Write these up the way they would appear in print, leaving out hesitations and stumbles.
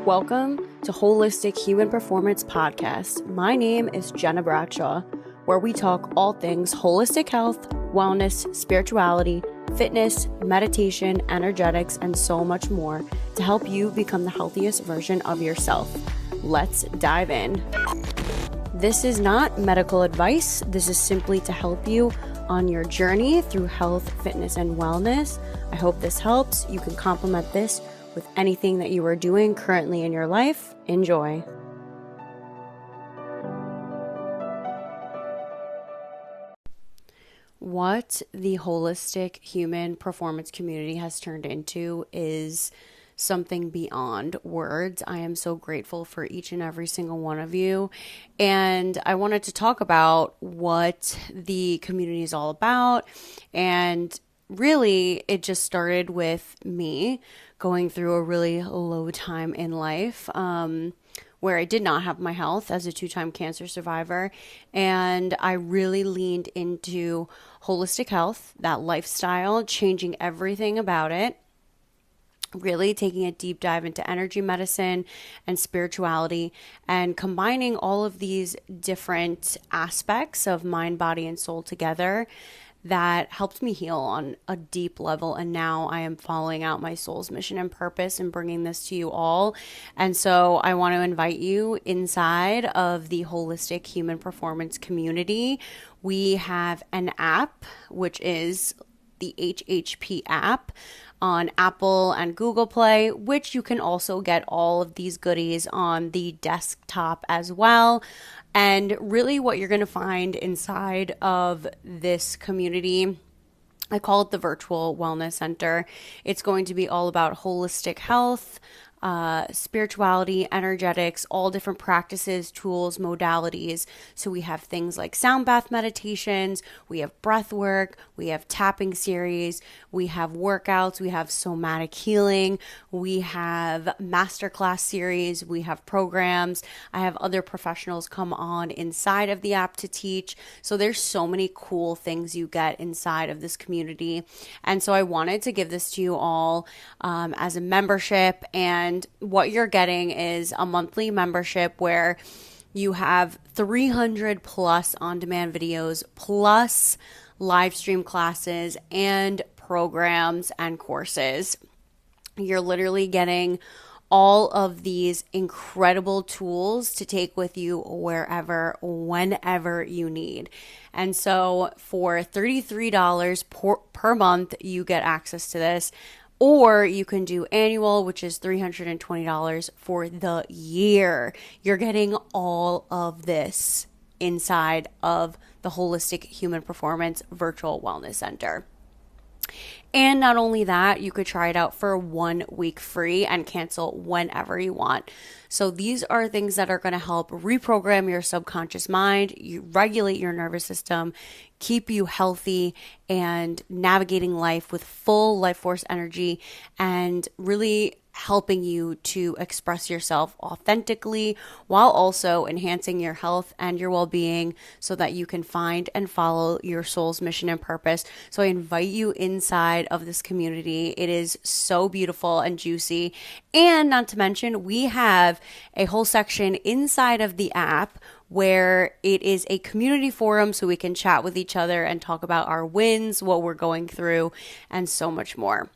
Welcome to Holistic Human Performance Podcast. My name is Gena Bradshaw, where we talk all things holistic health, wellness, spirituality, fitness, meditation, energetics, and so much more to help you become the healthiest version of yourself. Let's dive in. This is not medical advice. This is simply to help you on your journey through health, fitness, and wellness. I hope this helps. You can complement this with anything that you are doing currently in your life. Enjoy. What the holistic human performance community has turned into is something beyond words. I am so grateful for each and every single one of you. And I wanted to talk about what the community is all about. And really, it just started with me going through a really low time in life, where I did not have my health as a 2-time cancer survivor. And I really leaned into holistic health, that lifestyle, changing everything about it. Really taking a deep dive into energy medicine and spirituality and combining all of these different aspects of mind, body, and soul together that helped me heal on a deep level. And now I am following out my soul's mission and purpose and bringing this to you all. And so I want to invite you inside of the holistic human performance community. We have an app, which is the HHP app on Apple and Google Play, which you can also get all of these goodies on the desktop as well. And really what you're going to find inside of this community, I call it the Virtual Wellness Center. It's going to be all about holistic health, spirituality, energetics, all different practices, tools, modalities. So we have things like sound bath meditations, we have breath work, we have tapping series, we have workouts, we have somatic healing, we have masterclass series, we have programs. I have other professionals come on inside of the app to teach. So there's so many cool things you get inside of this community. And so I wanted to give this to you all as a membership. And what you're getting is a monthly membership where you have 300 plus on-demand videos, plus live stream classes and programs and courses. You're literally getting all of these incredible tools to take with you wherever, whenever you need. And so for $33 per month, you get access to this. Or you can do annual, which is $320 for the year. You're getting all of this inside of the Holistic Human Performance Virtual Wellness Center. And not only that, you could try it out for 1 week free and cancel whenever you want. So these are things that are going to help reprogram your subconscious mind, you regulate your nervous system, keep you healthy and navigating life with full life force energy, and really helping you to express yourself authentically while also enhancing your health and your well-being so that you can find and follow your soul's mission and purpose. So I invite you inside of this community. It is so beautiful and juicy. And not to mention, we have a whole section inside of the app where it is a community forum so we can chat with each other and talk about our wins, what we're going through, and so much more.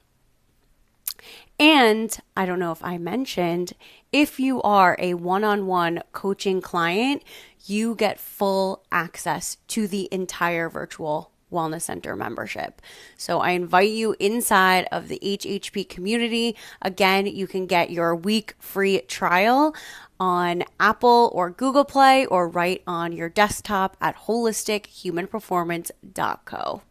And I don't know if I mentioned, if you are a one-on-one coaching client, you get full access to the entire Virtual Wellness Center membership. So I invite you inside of the HHP community. Again, you can get your week free trial on Apple or Google Play or right on your desktop at holistichumanperformance.co.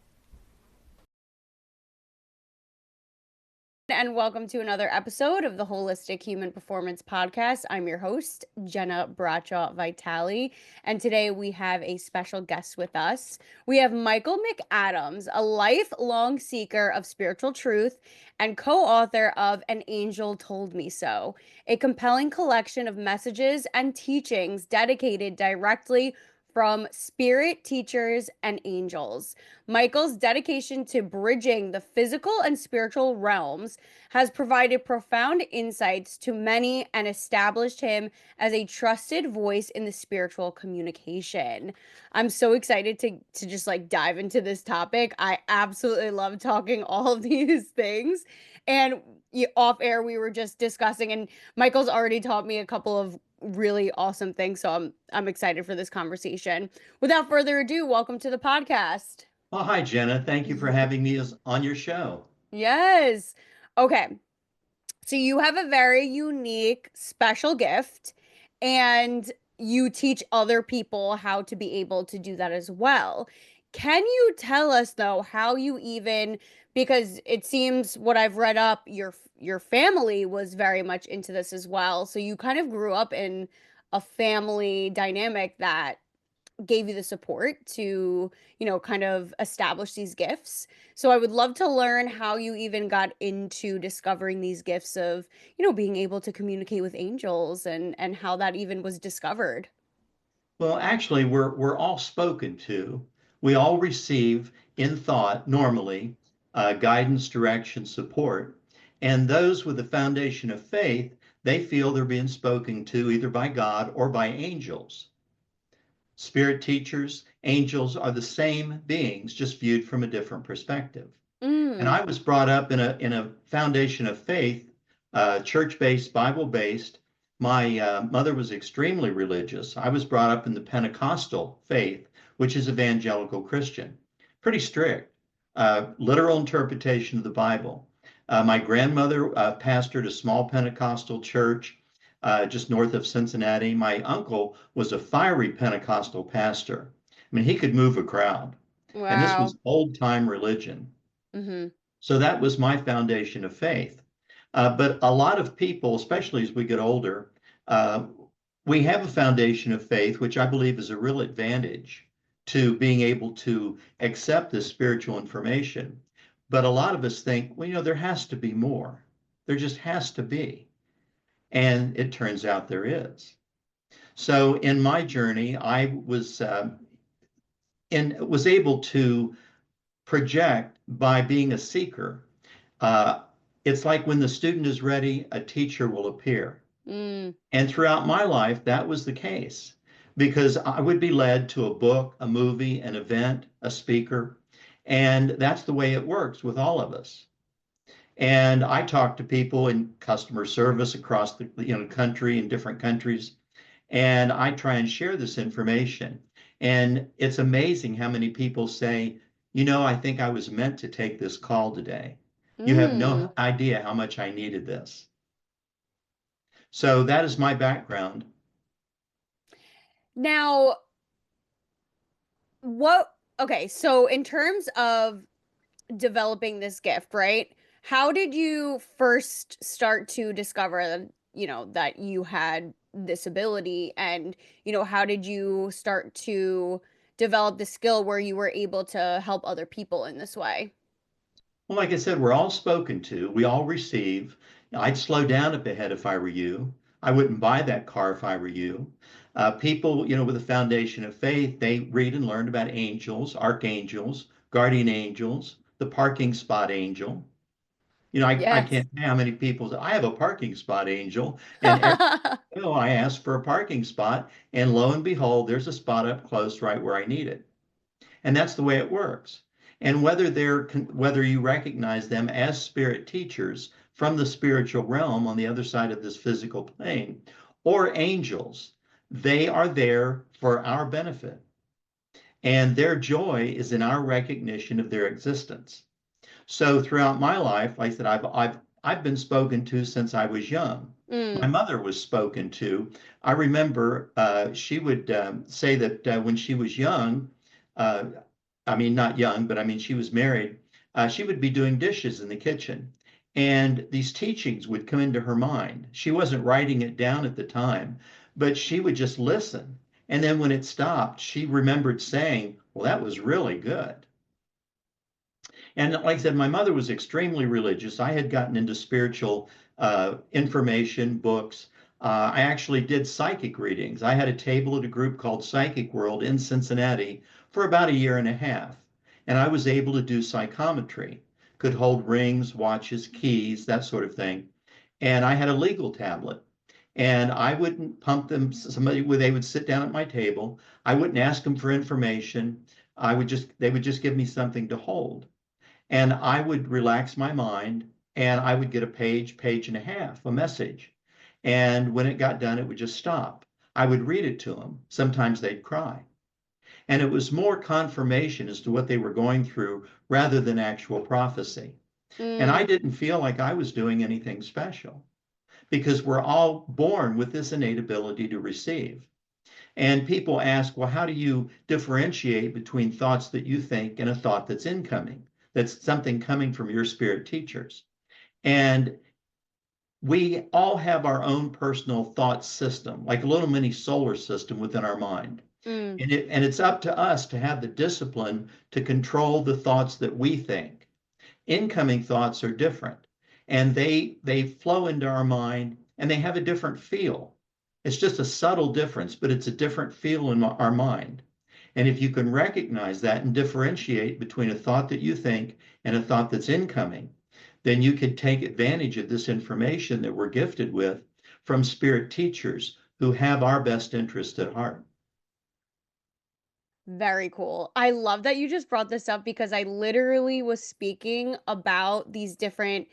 And welcome to another episode of the Holistic Human Performance Podcast. I'm your host, Gena Bradshaw Vitale, and today we have a special guest with us. We have Michael McAdams, a lifelong seeker of spiritual truth and co-author of An Angel Told Me So, a compelling collection of messages and teachings dedicated directly from Spirit, Teachers, and Angels. Michael's dedication to bridging the physical and spiritual realms has provided profound insights to many and established him as a trusted voice in the spiritual communication. I'm so excited to just like dive into this topic. I absolutely love talking all of these things. And off air, we were just discussing, and Michael's already taught me a couple of really awesome things. So I'm excited for this conversation. Without further ado, welcome to the podcast. Oh, hi, Jenna. Thank you for having me on your show. Yes. Okay. So you have a very unique, special gift, and you teach other people how to be able to do that as well. Can you tell us though how you even, because it seems what I've read up, your family was very much into this as well. So you kind of grew up in a family dynamic that gave you the support to, kind of establish these gifts. So I would love to learn how you even got into discovering these gifts of, being able to communicate with angels and how that even was discovered. Well, actually, we're all spoken to. We all receive in thought normally guidance, direction, support, and those with the foundation of faith, they feel they're being spoken to either by God or by angels. Spirit teachers, angels are the same beings, just viewed from a different perspective. And Mm. I was brought up in a foundation of faith, church-based, Bible-based. My mother was extremely religious. I was brought up in the Pentecostal faith, which is evangelical Christian, pretty strict, literal interpretation of the Bible. My grandmother pastored a small Pentecostal church just north of Cincinnati. My uncle was a fiery Pentecostal pastor. I mean, he could move a crowd. And this Wow. was old time religion. Mm-hmm. So that was my foundation of faith. But a lot of people, especially as we get older, uh, we have a foundation of faith, which I believe is a real advantage to being able to accept this spiritual information. But a lot of us think, well, there has to be more. There just has to be. And it turns out there is. So in my journey, I was able to project by being a seeker. Uh, it's like when the student is ready, a teacher will appear. Mm. And throughout my life, that was the case because I would be led to a book, a movie, an event, a speaker. And that's the way it works with all of us. And I talk to people in customer service across the country in different countries, and I try and share this information. And it's amazing how many people say, I think I was meant to take this call today. You have Mm. no idea how much I needed this. So that is my background. Now, what, okay, so in terms of developing this gift, right? How did you first start to discover that, that you had this ability and, how did you start to develop the skill where you were able to help other people in this way? Well, like I said, we're all spoken to, we all receive. I'd slow down a bit if I were you. I wouldn't buy that car if I were you. People, with a foundation of faith, they read and learn about angels, archangels, guardian angels, the parking spot angel. I Yes. can't say how many people say, I have a parking spot angel. And every I ask for a parking spot, and lo and behold, there's a spot up close right where I need it. And that's the way it works. And whether you recognize them as spirit teachers from the spiritual realm on the other side of this physical plane or angels, they are there for our benefit. And their joy is in our recognition of their existence. So throughout my life, like I said, I've been spoken to since I was young. My Mm. mother was spoken to. I remember she would say that when she was young, uh, I mean not young, but I mean she was married. She would be doing dishes in the kitchen, and these teachings would come into her mind. She wasn't writing it down at the time, but she would just listen. And then when it stopped, she remembered saying, "Well, that was really good." And like I said, my mother was extremely religious. I had gotten into spiritual information, books. I actually did psychic readings. I had a table at a group called Psychic World in Cincinnati for about a year and a half. And I was able to do psychometry, could hold rings, watches, keys, that sort of thing. And I had a legal tablet. And I wouldn't pump them. They would sit down at my table. I wouldn't ask them for information. They would just give me something to hold. And I would relax my mind and I would get a page, page and a half, a message. And when it got done, it would just stop. I would read it to them. Sometimes they'd cry. And it was more confirmation as to what they were going through rather than actual prophecy. And I Mm, didn't feel like I was doing anything special because we're all born with this innate ability to receive. And people ask, well, how do you differentiate between thoughts that you think and a thought that's incoming? That's something coming from your spirit teachers. And we all have our own personal thought system, like a little mini solar system within our mind. mm. And it's up to us to have the discipline to control the thoughts that we think. Incoming thoughts are different, and they flow into our mind and they have a different feel. It's just a subtle difference, but it's a different feel in our mind. And if you can recognize that and differentiate between a thought that you think and a thought that's incoming, then you could take advantage of this information that we're gifted with from spirit teachers who have our best interest at heart. Very cool. I love that you just brought this up because I literally was speaking about these different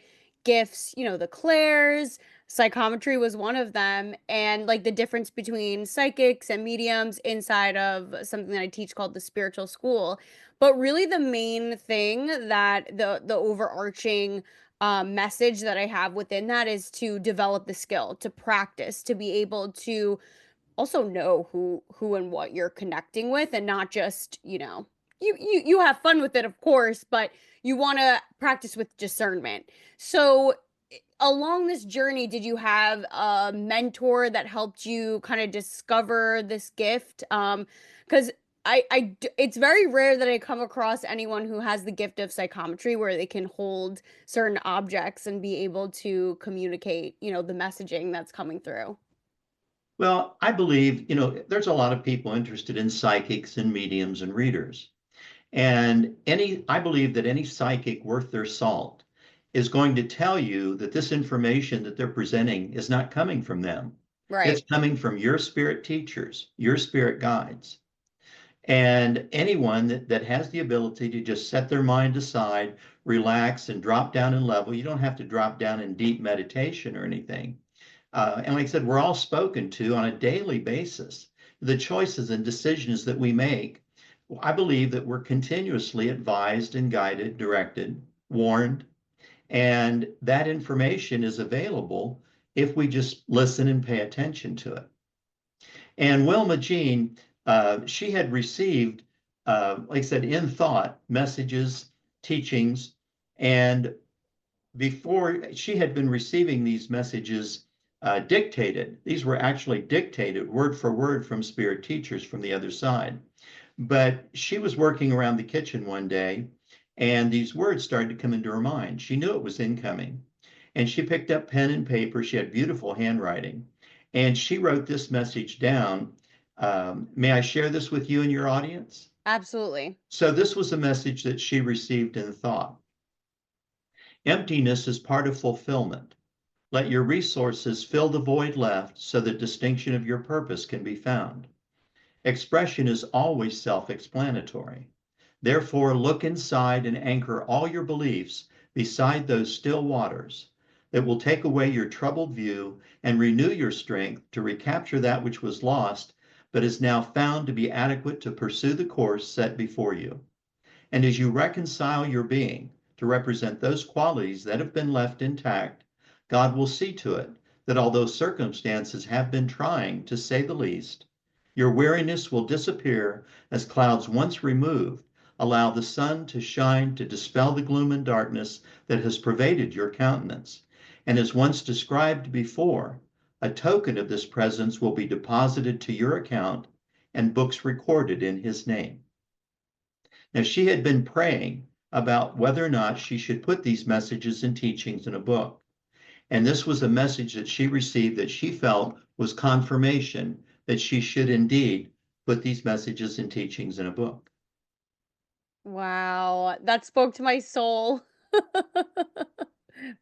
gifts, the clairs, psychometry was one of them, and like the difference between psychics and mediums inside of something that I teach called the spiritual school. But really the main thing that the overarching message that I have within that is to develop the skill, to practice, to be able to also know who and what you're connecting with and not just, you have fun with it, of course, but you want to practice with discernment. So along this journey, did you have a mentor that helped you kind of discover this gift? Because it's very rare that I come across anyone who has the gift of psychometry where they can hold certain objects and be able to communicate, the messaging that's coming through. Well, I believe, there's a lot of people interested in psychics and mediums and readers. And I believe that any psychic worth their salt is going to tell you that this information that they're presenting is not coming from them. It's Right. coming from your spirit teachers, your spirit guides. And anyone that has the ability to just set their mind aside, relax, and drop down in level, you don't have to drop down in deep meditation or anything. And like I said, we're all spoken to on a daily basis. The choices and decisions that we make, I believe that we're continuously advised and guided, directed, warned, and that information is available if we just listen and pay attention to it. And Wilma Jean, she had received, like I said, in thought, messages, teachings, and before she had been receiving these messages dictated. These were actually dictated word for word from spirit teachers from the other side. But she was working around the kitchen one day and these words started to come into her mind. She knew it was incoming. And she picked up pen and paper. She had beautiful handwriting. And she wrote this message down. May I share this with you and your audience? Absolutely. So, this was a message that she received in thought. Emptiness is part of fulfillment. Let your resources fill the void left so the distinction of your purpose can be found. Expression is always self-explanatory. Therefore, look inside and anchor all your beliefs beside those still waters that will take away your troubled view and renew your strength to recapture that which was lost, but is now found to be adequate to pursue the course set before you. And as you reconcile your being to represent those qualities that have been left intact, God will see to it that although circumstances have been trying, to say the least, your weariness will disappear as clouds once removed allow the sun to shine to dispel the gloom and darkness that has pervaded your countenance. And as once described before, a token of this presence will be deposited to your account and books recorded in his name. Now, she had been praying about whether or not she should put these messages and teachings in a book. And this was a message that she received that she felt was confirmation that she should indeed put these messages and teachings in a book. Wow, that spoke to my soul.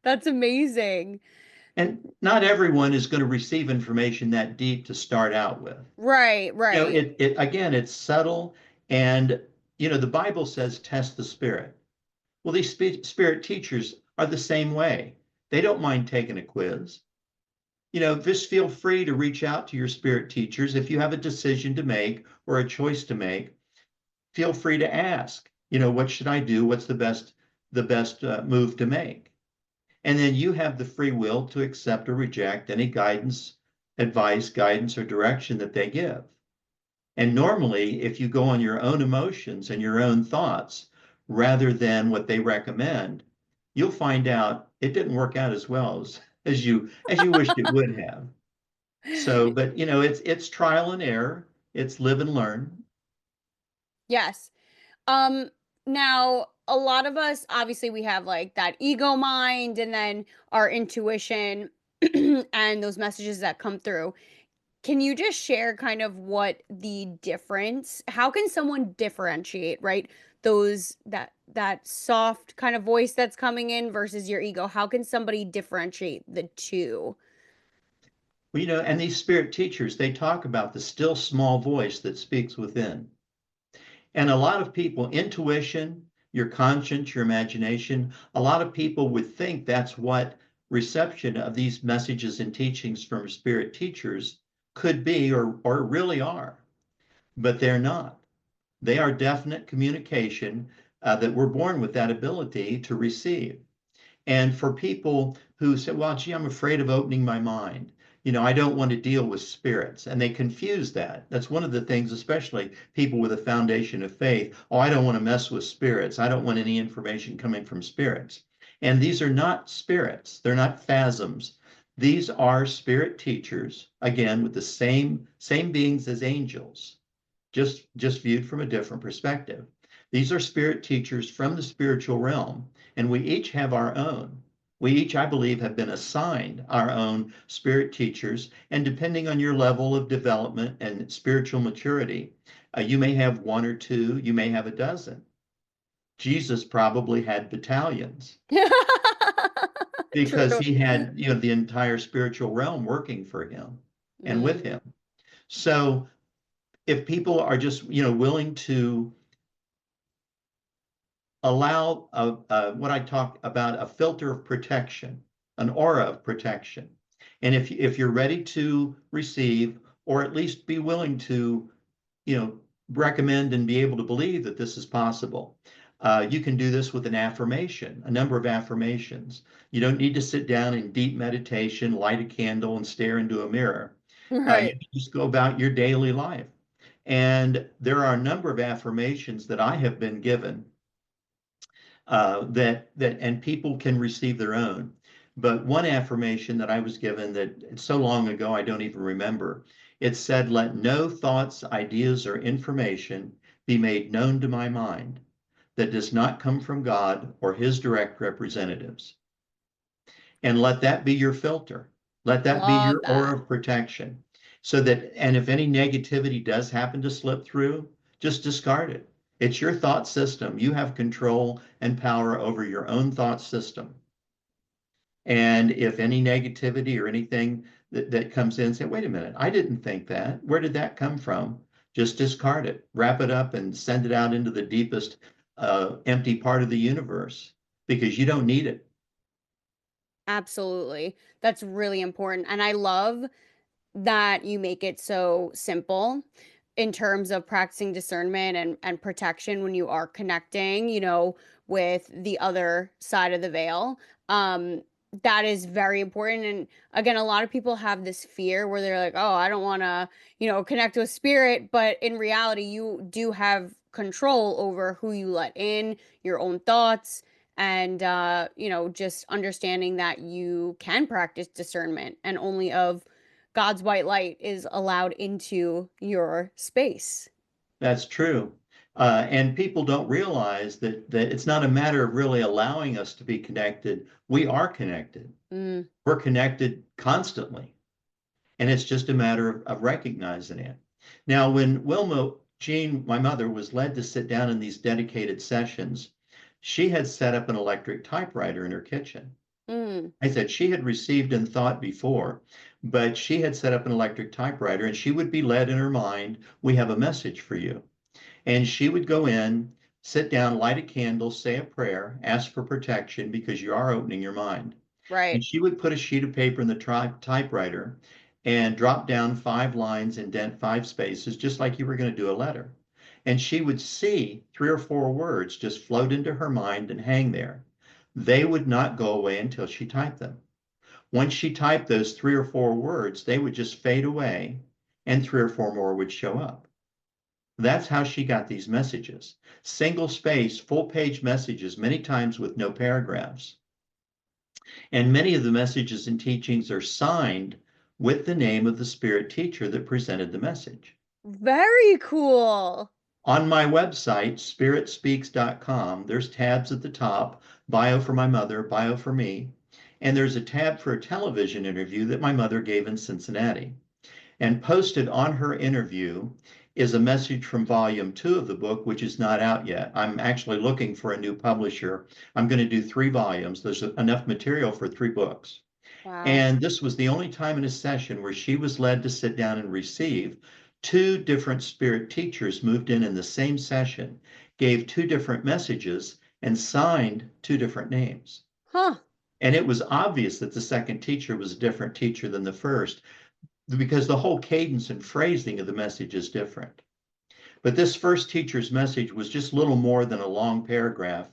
That's amazing. And not everyone is going to receive information that deep to start out with. Right, right. It again, it's subtle. And, the Bible says test the spirit. Well, these spirit teachers are the same way. They don't mind taking a quiz. Just feel free to reach out to your spirit teachers if you have a decision to make or a choice to make. Feel free to ask, what should I do? What's the best move to make? And then you have the free will to accept or reject any advice, guidance, or direction that they give. And normally, if you go on your own emotions and your own thoughts rather than what they recommend, you'll find out it didn't work out as well as you wished it would have. So, but it's trial and error. It's live and learn. Yes. Um, Now a lot of us, obviously we have like that ego mind and then our intuition and those messages that come through. Can you just share kind of what the difference, how can someone differentiate, right? That soft kind of voice that's coming in versus your ego. How can somebody differentiate the two? Well, and these spirit teachers, they talk about the still small voice that speaks within. And a lot of people, intuition, your conscience, your imagination, a lot of people would think that's what reception of these messages and teachings from spirit teachers could be or really are, but they're not. They are definite communication that we're born with that ability to receive. And for people who say, well, gee, I'm afraid of opening my mind. I don't want to deal with spirits. And they confuse that. That's one of the things, especially people with a foundation of faith. Oh, I don't want to mess with spirits. I don't want any information coming from spirits. And these are not spirits, they're not phantoms. These are spirit teachers, again, with the same beings as angels, just viewed from a different perspective. These are spirit teachers from the spiritual realm, and we each have our own. We each, I believe, have been assigned our own spirit teachers, and depending on your level of development and spiritual maturity, you may have one or two, you may have a dozen. Jesus probably had battalions because True. he had, the entire spiritual realm working for him and with Mm. him. So if people are just, willing to allow what I talk about, a filter of protection, an aura of protection. And if you're ready to receive, or at least be willing to, you know, recommend and be able to believe that this is possible, you can do this with an affirmation, a number of affirmations. You don't need to sit down in deep meditation, light a candle, and stare into a mirror. You Right. can just go about your daily life. And there are a number of affirmations that I have been given that and people can receive their own. But one affirmation that I was given that it's so long ago I don't even remember. It said, "Let no thoughts, ideas, or information be made known to my mind that does not come from God or His direct representatives." And let that be your filter. Let that be Love your that. aura of protection. So that, and if any negativity does happen to slip through, just discard it. It's your thought system. You have control and power over your own thought system. And if any negativity or anything that comes in, say, wait a minute, I didn't think that. Where did that come from? Just discard it, wrap it up, and send it out into the deepest empty part of the universe because you don't need it. Absolutely. That's really important. And I love that you make it so simple in terms of practicing discernment and protection when you are connecting, with the other side of the veil. Um, that is very important. And again, a lot of people have this fear where they're like, oh, I don't want to, connect with spirit. But in reality, you do have control over who you let in, your own thoughts, and just understanding that you can practice discernment and only of God's white light is allowed into your space. That's true. And people don't realize that it's not a matter of really allowing us to be connected. We are connected. Mm, We're connected constantly. And it's just a matter of recognizing it. Now, when Wilma Jean, my mother, was led to sit down in these dedicated sessions, she had set up an electric typewriter in her kitchen. mm, I said she had received and thought before, but she had set up an electric typewriter and she would be led in her mind, we have a message for you. And she would go in, sit down, light a candle, say a prayer, ask for protection because you are opening your mind. And right. she would put a sheet of paper in the typewriter and drop down 5 lines, indent 5 spaces, just like you were going to do a letter. And she would see 3 or 4 words just float into her mind and hang there. They would not go away until she typed them. Once she typed those 3 or 4 words, they would just fade away and 3 or 4 more would show up. That's how she got these messages. Single space, full page messages, many times with no paragraphs. And many of the messages and teachings are signed with the name of the spirit teacher that presented the message. Very cool. On my website, spiritspeaks.com, there's tabs at the top, bio for my mother, bio for me, and there's a tab for a television interview that my mother gave in Cincinnati. And posted on her interview is a message from volume 2 of the book, which is not out yet. I'm actually looking for a new publisher. I'm going to do 3 volumes. There's enough material for 3 books. Wow. And this was the only time in a session where she was led to sit down and receive. 2 different spirit teachers moved in the same session, gave 2 different messages, and signed 2 different names. Huh. And it was obvious that the second teacher was a different teacher than the first because the whole cadence and phrasing of the message is different. But this first teacher's message was just little more than a long paragraph.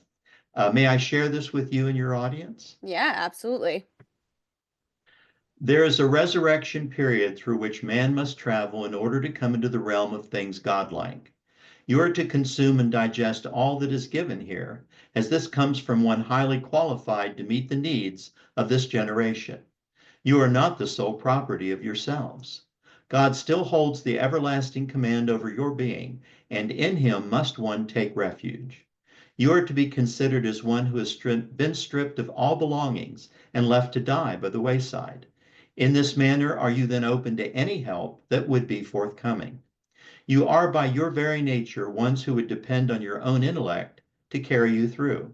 May I share this with you and your audience? Yeah, absolutely. There is a resurrection period through which man must travel in order to come into the realm of things godlike. You are to consume and digest all that is given here, as this comes from one highly qualified to meet the needs of this generation. You are not the sole property of yourselves. God still holds the everlasting command over your being, and in him must one take refuge. You are to be considered as one who has been stripped of all belongings and left to die by the wayside. In this manner are you then open to any help that would be forthcoming. You are by your very nature ones who would depend on your own intellect to carry you through.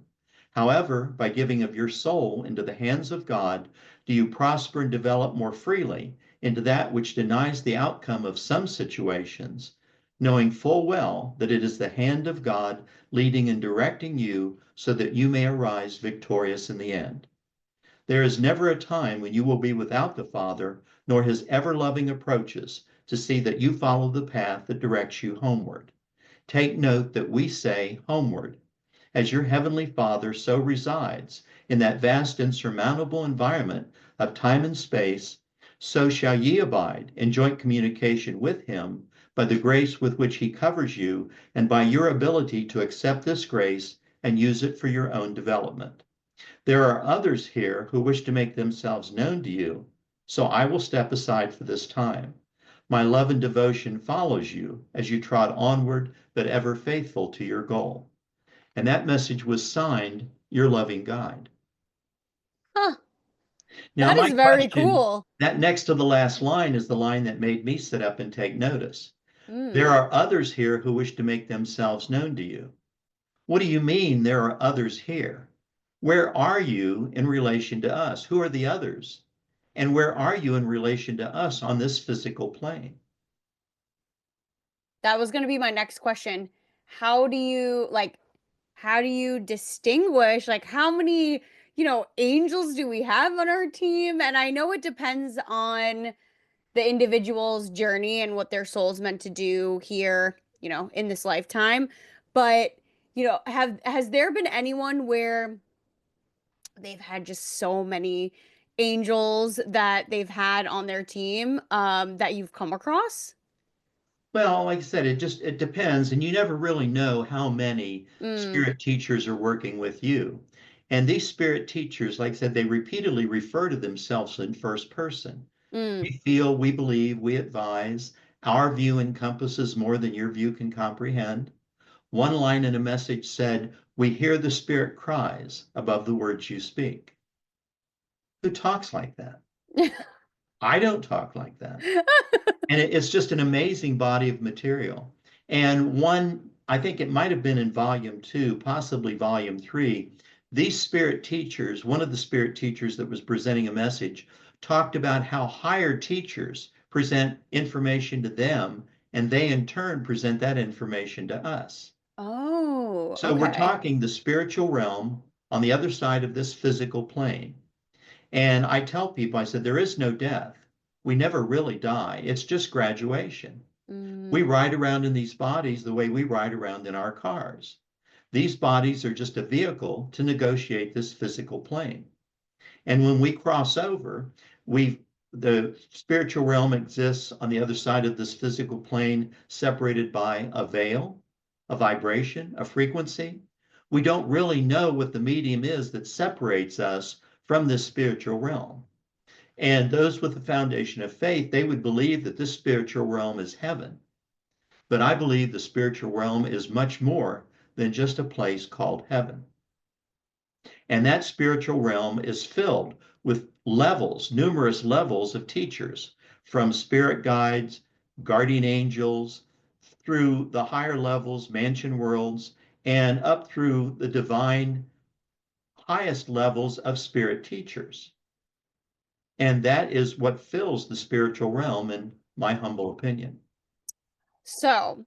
However, by giving of your soul into the hands of God, do you prosper and develop more freely into that which denies the outcome of some situations, knowing full well that it is the hand of God leading and directing you so that you may arise victorious in the end. There is never a time when you will be without the Father, nor his ever-loving approaches to see that you follow the path that directs you homeward. Take note that we say homeward, as your heavenly Father so resides in that vast insurmountable environment of time and space, so shall ye abide in joint communication with him by the grace with which he covers you and by your ability to accept this grace and use it for your own development. There are others here who wish to make themselves known to you, so I will step aside for this time. My love and devotion follows you as you trot onward, but ever faithful to your goal. And that message was signed, Your Loving Guide. Huh. Now, That my is very question, cool. that next to the last line is the line that made me sit up and take notice. There Mm. are others here who wish to make themselves known to you. What do you mean there are others here? Where are you in relation to us? Who are the others? And where are you in relation to us on this physical plane? That was going to be my next question. How do you like how do you distinguish like how many, angels do we have on our team? And I know it depends on the individual's journey and what their soul's meant to do here, in this lifetime. But, have has there been anyone where they've had just so many angels that they've had on their team that you've come across? Well, like I said, it depends, and you never really know how many Mm, spirit teachers are working with you. And these spirit teachers, like I said, they repeatedly refer to themselves in first person. mm, We feel, we believe, we advise. Our view encompasses more than your view can comprehend. One line in a message said, "We hear the Spirit cries above the words you speak." Who talks like that? I don't talk like that. And it's just an amazing body of material. And one, I think it might have been in volume two, possibly volume three, these spirit teachers, one of the spirit teachers that was presenting a message, talked about how higher teachers present information to them, and they in turn present that information to us. Oh, So we're okay. talking the spiritual realm on the other side of this physical plane. And I tell people, I said, there is no death. We never really die. It's just graduation. We Mm, ride around in these bodies the way we ride around in our cars. These bodies are just a vehicle to negotiate this physical plane. And when we cross over, the spiritual realm exists on the other side of this physical plane, separated by a veil, a vibration, a frequency. We don't really know what the medium is that separates us from this spiritual realm. And those with the foundation of faith, they would believe that this spiritual realm is heaven. But I believe the spiritual realm is much more than just a place called heaven. And that spiritual realm is filled with levels, numerous levels of teachers, from spirit guides, guardian angels, through the higher levels, mansion worlds, and up through the divine highest levels of spirit teachers. And that is what fills the spiritual realm, in my humble opinion. so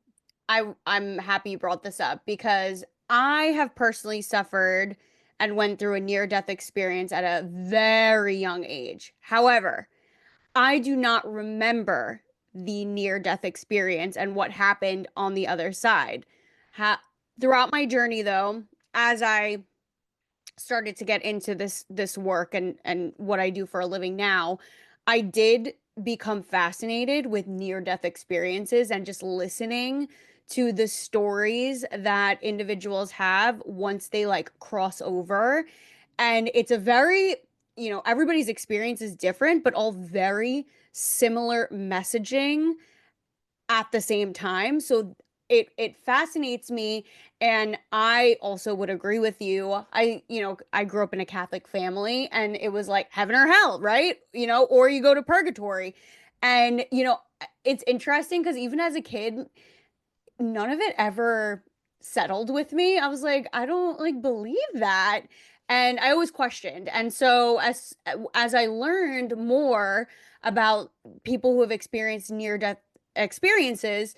I'm happy you brought this up because I have personally suffered and went through a near-death experience at a very young age. However, I do not remember the near-death experience and what happened on the other side. Ha Throughout my journey, though, as I started to get into this work and what I do for a living now, I did become fascinated with near-death experiences and just listening to the stories that individuals have once they like cross over. And it's a very, everybody's experience is different, but all very similar messaging at the same time. So it fascinates me, and I also would agree with you. I grew up in a Catholic family, and it was like heaven or hell, right? Or you go to purgatory. And it's interesting because even as a kid, none of it ever settled with me. I was like, I don't like believe that. And I always questioned. And so as I learned more about people who have experienced near death experiences,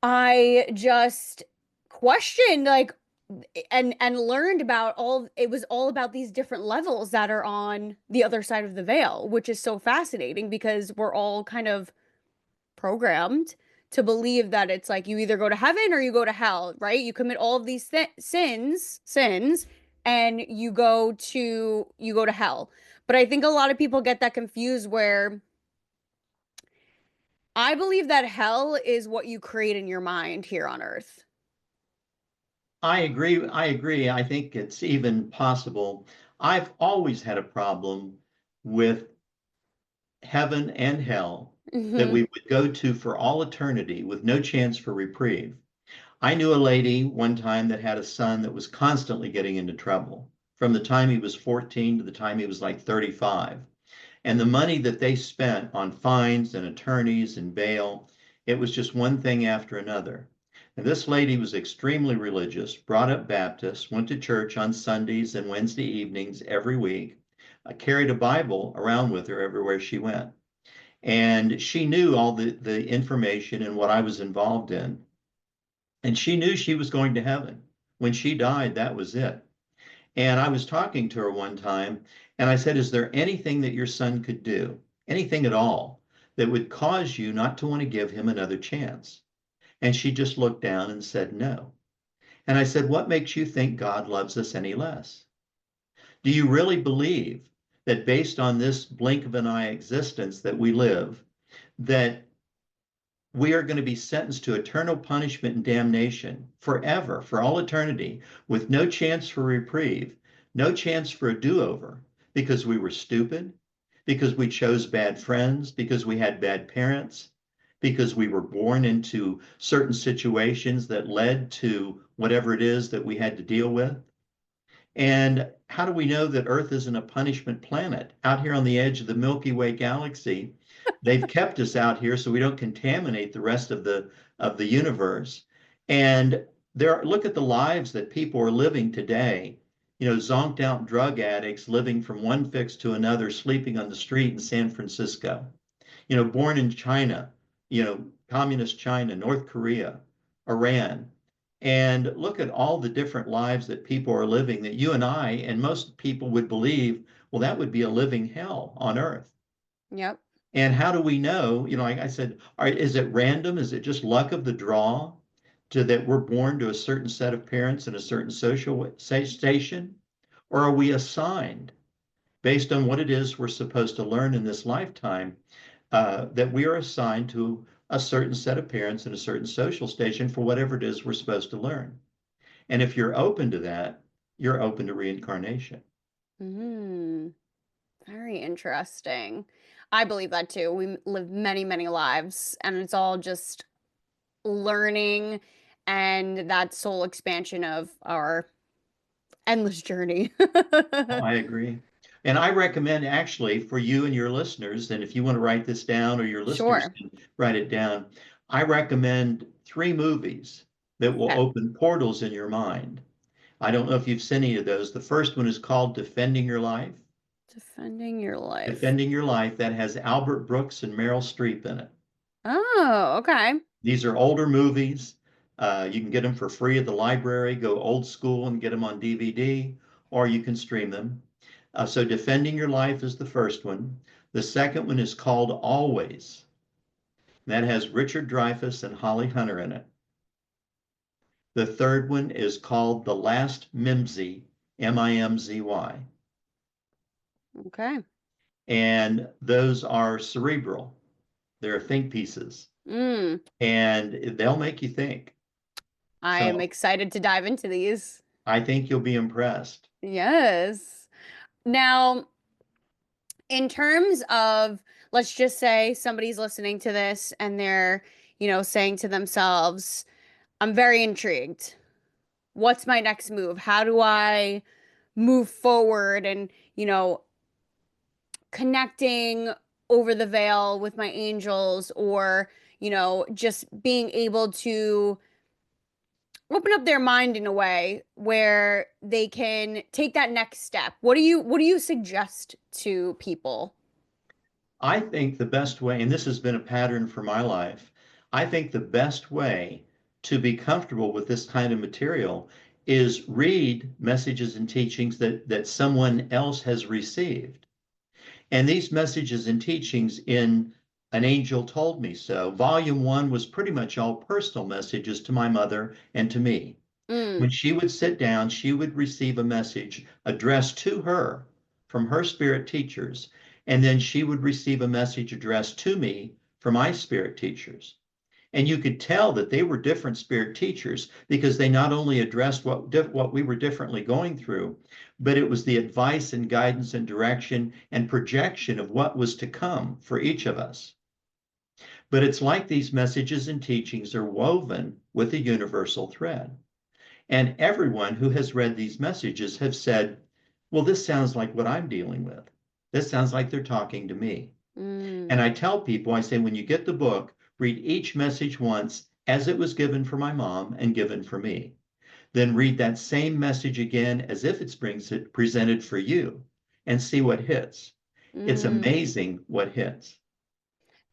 I just questioned like and learned about all it was all about these different levels that are on the other side of the veil, which is so fascinating because we're all kind of programmed to believe that it's like you either go to heaven or you go to hell, right? You commit all of these sins, and you go to hell. But I think a lot of people get that confused where I believe that hell is what you create in your mind here on earth. I agree. I agree. I think it's even possible. I've always had a problem with heaven and hell that Hmm. we would go to for all eternity with no chance for reprieve. I knew a lady one time that had a son that was constantly getting into trouble from the time he was 14 to the time he was like 35. And the money that they spent on fines and attorneys and bail, it was just one thing after another. And this lady was extremely religious, brought up Baptist, went to church on Sundays and Wednesday evenings every week, carried a Bible around with her everywhere she went. And she knew all the information and what I was involved in. And she knew she was going to heaven. When she died, that was it. And I was talking to her one time, and I said, "Is there anything that your son could do, anything at all, that would cause you not to want to give him another chance?" And she just looked down and said, "No." And I said, "What makes you think God loves us any less? Do you really believe that based on this blink of an eye existence that we live, that we are going to be sentenced to eternal punishment and damnation forever, for all eternity, with no chance for reprieve, no chance for a do over, because we were stupid, because we chose bad friends, because we had bad parents? because we were born into certain situations that led to whatever it is that we had to deal with. And how do we know that Earth isn't a punishment planet? Out here on the edge of the Milky Way galaxy, they've kept us out here so we don't contaminate the rest of the universe. And look at the lives that people are living today. Zonked out drug addicts living from one fix to another, sleeping on the street in San Francisco. Born in China, communist China, North Korea, Iran. And look at all the different lives that people are living that you and I and most people would believe, well, that would be a living hell on earth. Yep. And how do we know? Like I said, is it random? Is it just luck of the draw that we're born to a certain set of parents in a certain social station? Or are we assigned based on what it is we're supposed to learn in this lifetime, that we are assigned to a certain set of parents in a certain social station for whatever it is we're supposed to learn? And if you're open to that, you're open to reincarnation. Hmm. Very interesting. I believe that too. We live many, many lives, and it's all just learning and that soul expansion of our endless journey. Oh, I agree. And I recommend actually for you and your listeners, and if you want to write this down or your listeners Sure. can write it down, I recommend three movies that will Okay. open portals in your mind. I don't know if you've seen any of those. The first one is called Defending Your Life. Defending your life. Defending Your Life, that has Albert Brooks and Meryl Streep in it. Oh, okay. These are older movies. You can get them for free at the library, go old school and get them on DVD, or you can stream them. So Defending Your Life is the first one. The second one is called Always. That has Richard Dreyfuss and Holly Hunter in it. The third one is called The Last Mimsy, Mimzy. Okay. And those are cerebral. They're think pieces, Mm. and they'll make you think. I am So excited to dive into these. I think you'll be impressed. Yes. Now, in terms of, let's just say somebody's listening to this and they're, saying to themselves, I'm very intrigued. What's my next move? How do I move forward and, connecting over the veil with my angels or, just being able to open up their mind in a way where they can take that next step. What do you suggest to people? I think the best way, and this has been a pattern for my life, I think the best way to be comfortable with this kind of material is read messages and teachings that someone else has received. And these messages and teachings in An Angel Told Me So, volume one was pretty much all personal messages to my mother and to me. When Mm, she would sit down, she would receive a message addressed to her from her spirit teachers, and then she would receive a message addressed to me from my spirit teachers. And you could tell that they were different spirit teachers because they not only addressed what we were differently going through, but it was the advice and guidance and direction and projection of what was to come for each of us. But it's like these messages and teachings are woven with a universal thread. And everyone who has read these messages have said, well, this sounds like what I'm dealing with. This sounds like they're talking to me. And mm, I tell people, I say, when you get the book, read each message once as it was given for my mom and given for me. Then read that same message again as if it's presented for you and see what hits. It's mm. amazing what hits.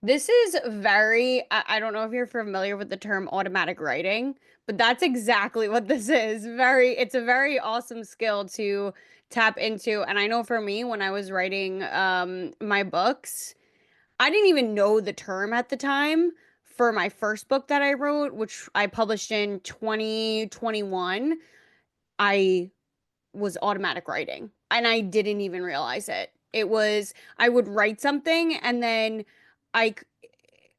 This is I don't know if you're familiar with the term automatic writing, but that's exactly what this is. It's a very awesome skill to tap into. And I know for me, when I was writing my books, I didn't even know the term at the time for my first book that I wrote, which I published in 2021. I was automatic writing and I didn't even realize it. I would write something and then I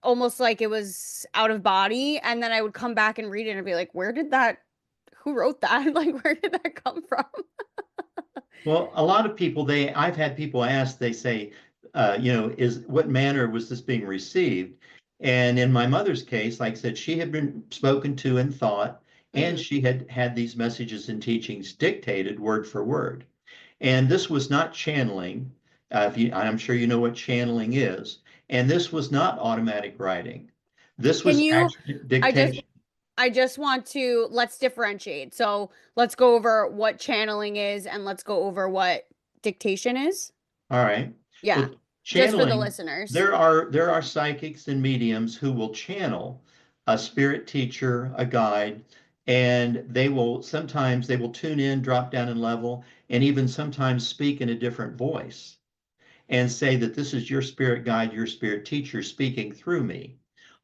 almost like it was out of body. And then I would come back and read it and be like, who wrote that? Like, where did that come from? Well, a lot of people, I've had people ask, they say, is what manner was this being received? And in my mother's case, like I said, she had been spoken to in thought, and Hmm. she had had these messages and teachings dictated word for word. And this was not channeling. I'm sure you know what channeling is. And this was not automatic writing. This Can was you, actually I just dictation. I just want to let's differentiate. So let's go over what channeling is and let's go over what dictation is. All right. Yeah, Well, just for the channeling, listeners. there are psychics and mediums who will channel a spirit teacher, a guide, and they will tune in, drop down in level, and even sometimes speak in a different voice and say that this is your spirit guide, your spirit teacher speaking through me.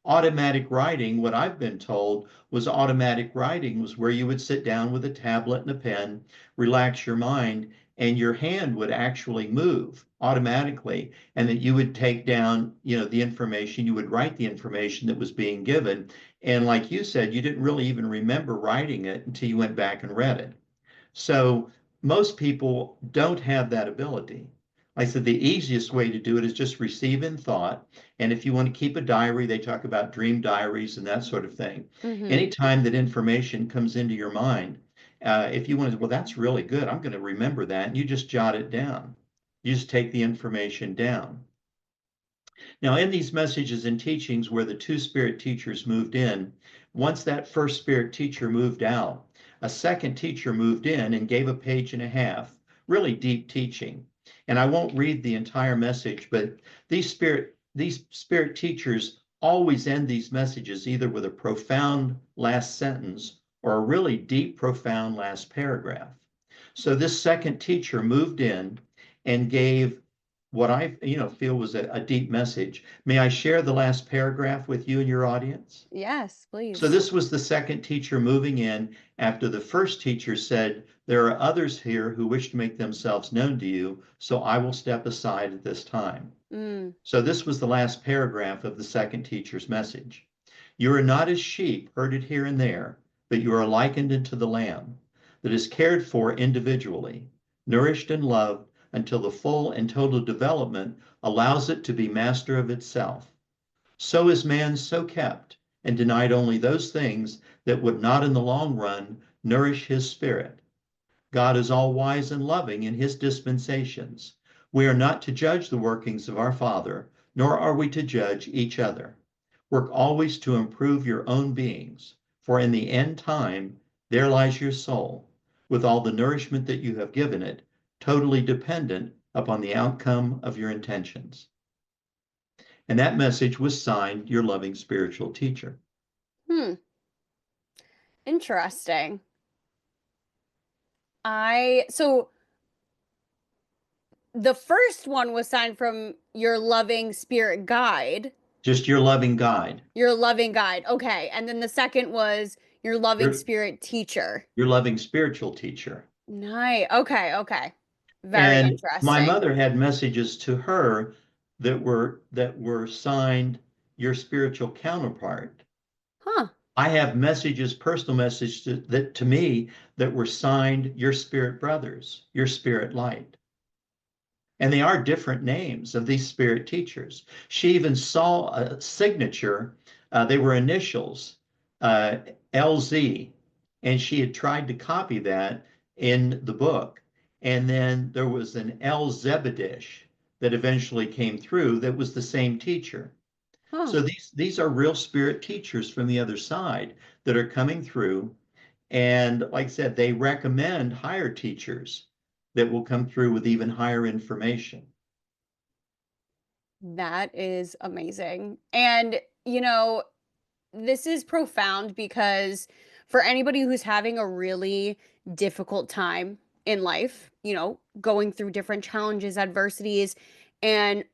Automatic writing, what I've been told was automatic writing was where you would sit down with a tablet and a pen, relax your mind, and your hand would actually move automatically, and that you would take down, the information, you would write the information that was being given. And like you said, you didn't really even remember writing it until you went back and read it. So most people don't have that ability. Like I said, the easiest way to do it is just receive in thought. And if you want to keep a diary, they talk about dream diaries and that sort of thing. Mm-hmm. Anytime that information comes into your mind, if you want to, well, that's really good. I'm going to remember that. And you just jot it down. You just take the information down. Now, in these messages and teachings where the two spirit teachers moved in, once that first spirit teacher moved out, a second teacher moved in and gave a page and a half, really deep teaching. And I won't read the entire message, but these spirit teachers always end these messages either with a profound last sentence or a really deep, profound last paragraph. So this second teacher moved in and gave what I feel was a deep message. May I share the last paragraph with you and your audience? Yes, So please. this was the second teacher moving in after the first teacher said, "There are others here who wish to make themselves known to you, so I will step aside at this time." Mm. So this was the last paragraph of the second teacher's message. "You are not as sheep herded here and there, but you are likened unto the lamb that is cared for individually, nourished and loved until the full and total development allows it to be master of itself. So is man so kept and denied only those things that would not in the long run nourish his spirit. God is all wise and loving in his dispensations. We are not to judge the workings of our Father, nor are we to judge each other. Work always to improve your own beings, for in the end time there lies your soul, with all the nourishment that you have given it, totally dependent upon the outcome of your intentions." And that message was signed, "Your loving spiritual teacher." Hmm. Interesting. So the first one was signed from your loving spirit guide, Just your loving guide, your loving guide. Okay. And then the second was your loving your, spirit teacher. your loving spiritual teacher. Nice. Okay. Okay. Very And my interesting. mother had messages to her that were signed, "Your spiritual counterpart." Huh. I have messages, personal messages to me that were signed, "Your spirit brothers, your spirit light." And they are different names of these spirit teachers. She even saw a signature. They were initials, uh, LZ, and she had tried to copy that in the book. And then there was an El Zebedish that eventually came through that was the same teacher. Huh. So these are real spirit teachers from the other side that are coming through. And like I said, they recommend higher teachers that will come through with even higher information. That is amazing. And, this is profound because for anybody who's having a really difficult time in life, going through different challenges, adversities, and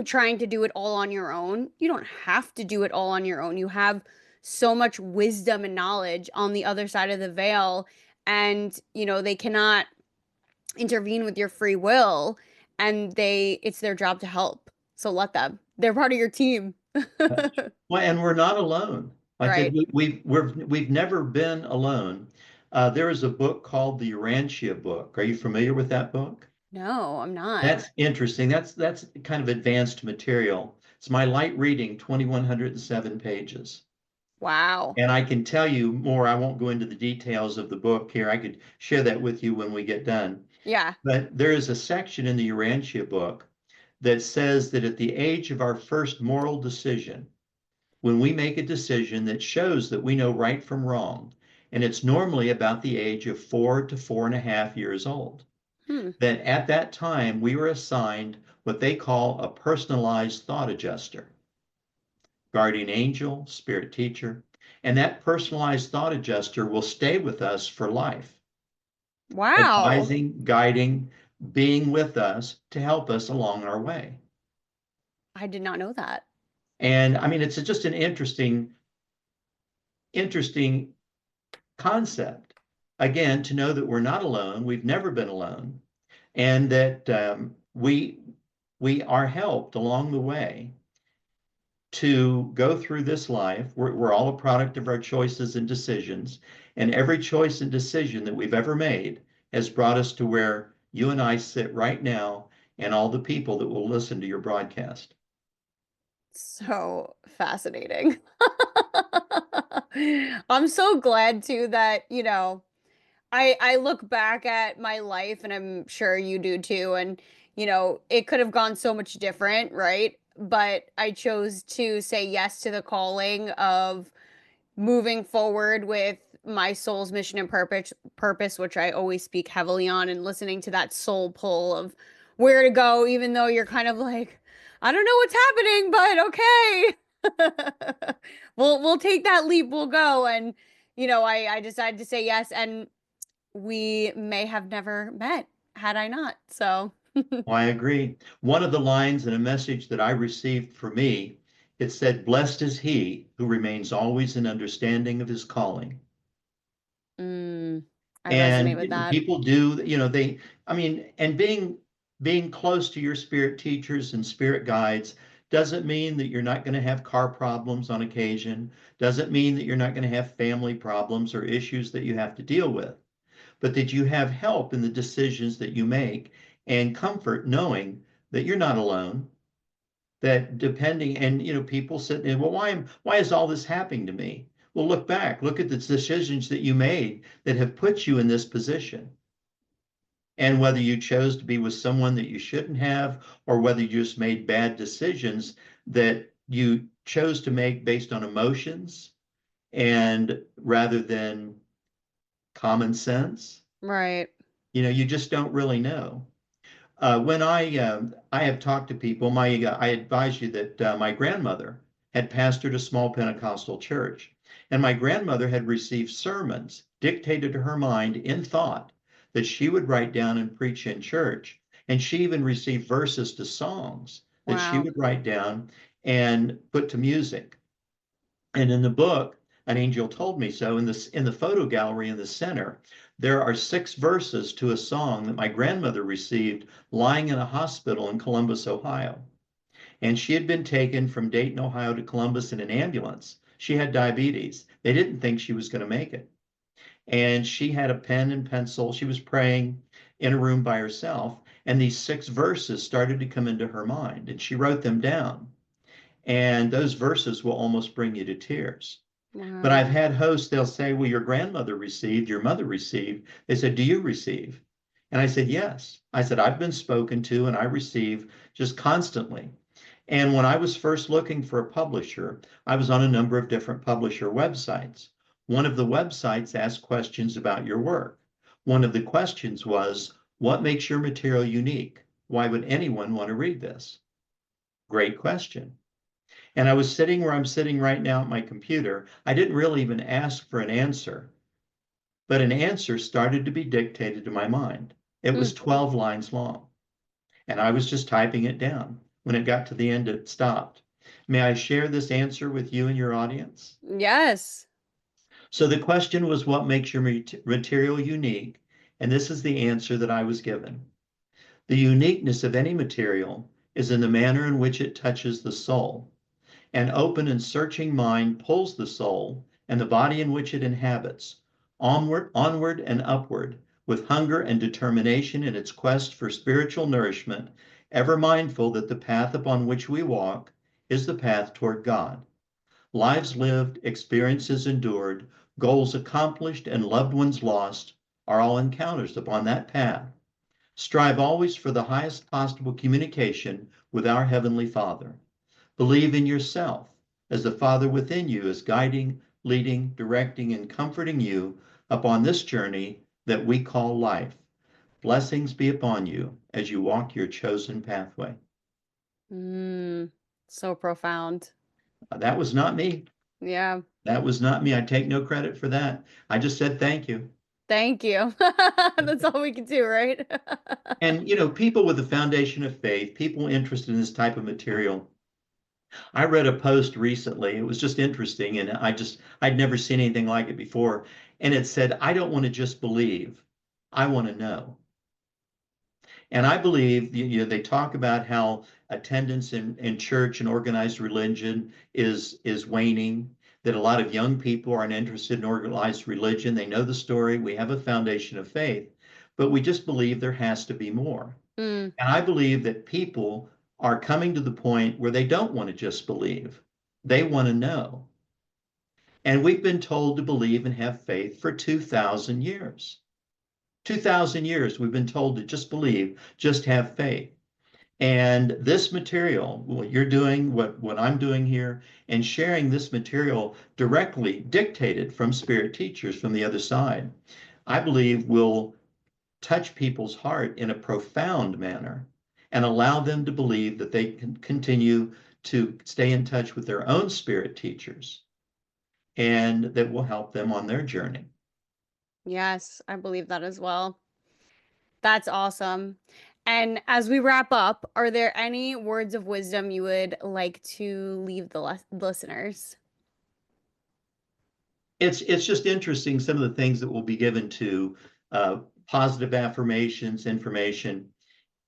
trying to do it all on your own, you don't have to do it all on your own. You have so much wisdom and knowledge on the other side of the veil, and, they cannot intervene with your free will, and it's their job to help. So let them. They're part of your team. Well, and we're not alone. Like I said, Right. we've never been alone. There is a book called the Urantia book. Are you familiar with that book? No, I'm not. That's interesting. That's kind of advanced material. It's my light reading, 2,107 pages. Wow. And I can tell you more. I won't go into the details of the book here. I could share that with you when we get done. Yeah. But there is a section in the Urantia book that says that at the age of our first moral decision, when we make a decision that shows that we know right from wrong, and it's normally about the age of 4 to 4.5 years old, Hmm. that at that time we were assigned what they call a personalized thought adjuster, guardian angel, spirit teacher, and that personalized thought adjuster will stay with us for life, Wow. advising, guiding, being with us to help us along our way. I did not know that. And I mean, it's just an interesting concept. Again, to know that we're not alone, we've never been alone, and that we are helped along the way to go through this life. We're all a product of our choices and decisions, and every choice and decision that we've ever made has brought us to where you and I sit right now, and all the people that will listen to your broadcast. So fascinating. I'm so glad too that, I look back at my life and I'm sure you do too and it could have gone so much different, right? But I chose to say yes to the calling of moving forward with my soul's mission and purpose, which I always speak heavily on, and listening to that soul pull of where to go, even though you're kind of like, I don't know what's happening, but okay. We'll take that leap, we'll go. And I decided to say yes, and we may have never met had I not. So Well, I agree. One of the lines in a message that I received for me, it said, "Blessed is he who remains always in understanding of his calling." mm, I resonate with And that. people do, I mean, and being close to your spirit teachers and spirit guides doesn't mean that you're not going to have car problems on occasion, doesn't mean that you're not going to have family problems or issues that you have to deal with, but that you have help in the decisions that you make and comfort knowing that you're not alone. That depending, and people sit and, well, why is all this happening to me? Well, look back, look at the decisions that you made that have put you in this position. And whether you chose to be with someone that you shouldn't have, or whether you just made bad decisions that you chose to make based on emotions and rather than common sense, Right. you just don't really know. When I have talked to people, I advise you that my grandmother had pastored a small Pentecostal church, and my grandmother had received sermons dictated to her mind in thought that she would write down and preach in church, and she even received verses to songs that she Wow. would write down and put to music. And in the book, An Angel Told Me So, in the photo gallery in the center, there are 6 verses to a song that my grandmother received lying in a hospital in Columbus, Ohio. And she had been taken from Dayton, Ohio to Columbus in an ambulance. She had diabetes. They didn't think she was going to make it. And she had a pen and pencil. She was praying in a room by herself. And these 6 verses started to come into her mind. And she wrote them down. And those verses will almost bring you to tears. But I've Wow. had hosts, they'll say, well, your grandmother received, your mother received. They said, do you receive? And I said, yes. I said, I've been spoken to and I receive just constantly. And when I was first looking for a publisher, I was on a number of different publisher websites. One of the websites asked questions about your work. One of the questions was, what makes your material unique? Why would anyone want to read this? Great question. And I was sitting where I'm sitting right now at my computer. I didn't really even ask for an answer, but an answer started to be dictated to my mind. It was Hmm. 12 lines long, and I was just typing it down. When it got to the end, it stopped. May I share this answer with you and your audience? Yes. So the question was, what makes your material unique? And this is the answer that I was given. The uniqueness of any material is in the manner in which it touches the soul. An open and searching mind pulls the soul and the body in which it inhabits onward and upward, with hunger and determination in its quest for spiritual nourishment, ever mindful that the path upon which we walk is the path toward God. Lives lived, experiences endured, goals accomplished, and loved ones lost are all encounters upon that path. Strive always for the highest possible communication with our Heavenly Father. Believe in yourself as the Father within you is guiding, leading, directing, and comforting you upon this journey that we call life. Blessings be upon you as you walk your chosen pathway. Mm, so profound. That was not me. Yeah. That was not me. I take no credit for that. I just said thank you. Thank you. That's all we can do, right? And, people with a foundation of faith, people interested in this type of material. I read a post recently. It was just interesting. And I'd never seen anything like it before. And it said, I don't want to just believe, I want to know. And I believe, they talk about how attendance in church and organized religion is waning, that a lot of young people aren't interested in organized religion. They know the story. We have a foundation of faith, but we just believe there has to be more. Mm, And I believe that people are coming to the point where they don't want to just believe. They want to know. And we've been told to believe and have faith for 2,000 years. 2,000 years we've been told to just believe, just have faith. And this material, what you're doing, what I'm doing here, and sharing this material directly dictated from spirit teachers from the other side, I believe will touch people's heart in a profound manner and allow them to believe that they can continue to stay in touch with their own spirit teachers and that will help them on their journey. yes, I believe that as well. That's awesome. And as we wrap up, are there any words of wisdom you would like to leave the listeners? It's just interesting some of the things that will be given to positive affirmations, information.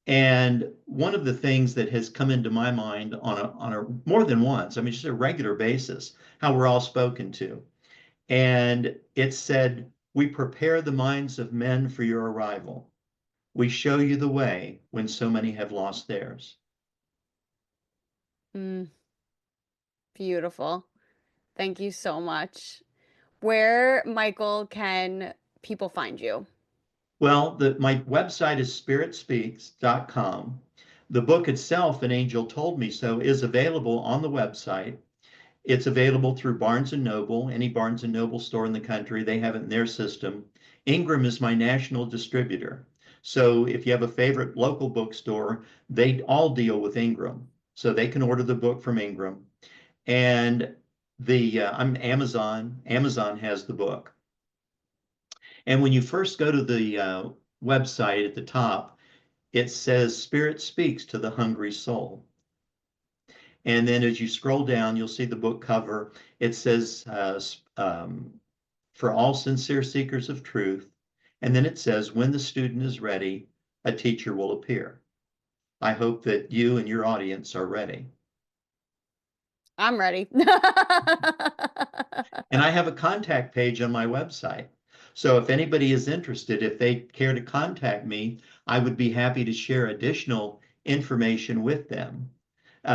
And one of the things that has come into my mind on a more than once, I mean, just a regular basis, how we're all spoken to. And it said, we prepare the minds of men for your arrival. We show you the way when so many have lost theirs. Mm, beautiful. Thank you so much. Where, Michael, can people find you? Well, my website is spiritspeaks.com. The book itself, An Angel Told Me So, is available on the website. It's available through Barnes and Noble, any Barnes and Noble store in the country. They have it in their system. Ingram is my national distributor. So if you have a favorite local bookstore, they all deal with Ingram. So they can order the book from Ingram. And I'm Amazon. Amazon has the book. And when you first go to the website at the top, it says Spirit Speaks to the Hungry Soul. And then as you scroll down, you'll see the book cover. It says, for all sincere seekers of truth. And then it says, when the student is ready, a teacher will appear. I hope that you and your audience are ready. I'm ready. And I have a contact page on my website. So if anybody is interested, if they care to contact me, I would be happy to share additional information with them.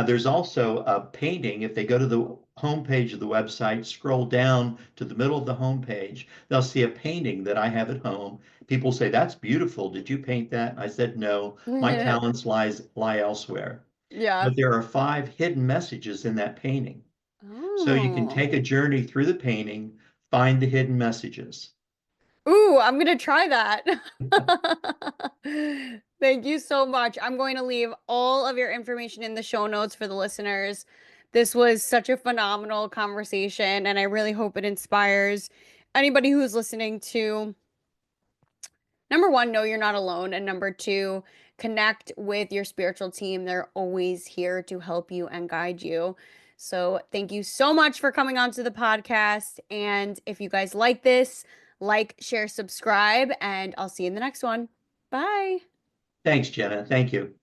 There's also a painting. If they go to the homepage of the website, scroll down to the middle of the homepage, they'll see a painting that I have at home. People say, that's beautiful. Did you paint that? I said, no, my talents lie elsewhere. Yeah. But there are 5 hidden messages in that painting. So you can Oh. take a journey through the painting, find the hidden messages. Ooh, I'm gonna try that. Thank you so much. I'm going to leave all of your information in the show notes for the listeners. This was such a phenomenal conversation, and I really hope it inspires anybody who's listening to number one, know you're not alone. And number two, connect with your spiritual team. They're always here to help you and guide you. So thank you so much for coming on to the podcast. And if you guys like this, like, share, subscribe, and I'll see you in the next one. Bye. Thanks, Jenna. Thank you.